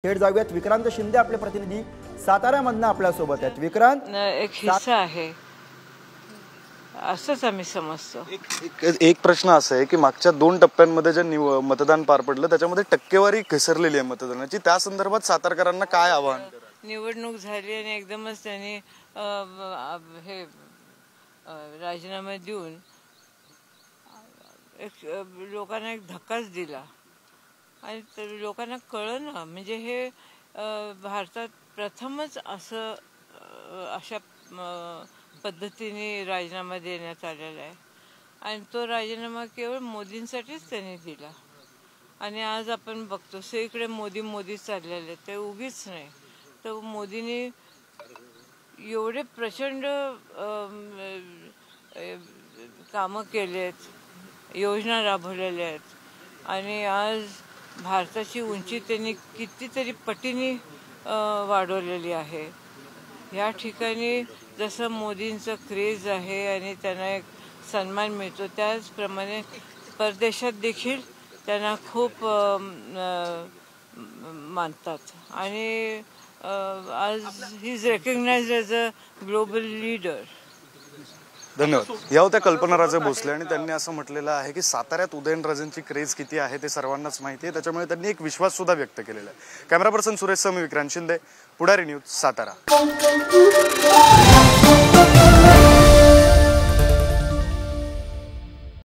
थेट जाऊयात विक्रांत शिंदे आपले प्रतिनिधी साताऱ्यामधून आपल्या सोबत आहेत। विक्रांत, एक हिस्सा आहे असंच आम्ही समजतो। एक प्रश्न असा आहे की मागच्या 2 टप्प्यांमध्ये जे मतदान पार पडलं त्याच्यामध्ये टक्केवारी घसरलेली आहे मतदानाची, त्या संदर्भात सातारकरांना काय आव्हान? निवडणूक झाली आणि एकदमच त्यांनी हे राजीनामा देऊन लोकांना एक धक्काच दिला आणि लोकांना कळलं ना, म्हणजे हे भारतात प्रथमच असं अशा पद्धतीने राजीनामा देण्यात आलेला आहे आणि तो राजीनामा केवळ मोदींसाठीच त्यांनी दिला। आणि आज आपण बघतो सगळीकडे मोदी मोदी चाललेले, ते उगीच नाही। तर मोदींनी एवढे प्रचंड कामं केलेत, योजना राबवलेल्या आहेत आणि आज भारताची उंची त्यांनी कितीतरी पटीने वाढवलेली आहे। या ठिकाणी जसं मोदींचं क्रेज आहे आणि त्यांना एक सन्मान मिळतो, त्याचप्रमाणे परदेशात देखील त्यांना खूप मानतात आणि आज he is recognised as a global leader. धन्यवाद। या होत्या कल्पना राजे भोसले आणि त्यांनी असं म्हटलेलं आहे की साताऱ्यात उदयनराजेंची क्रेज किती आहे ते सर्वांनाच माहिती आहे, त्याच्यामुळे त्यांनी एक विश्वास सुद्धा व्यक्त केलेला आहे। कॅमेरा पर्सन सुरेश सह, मी विक्रांत शिंदे, पुढारी न्यूज, सातारा।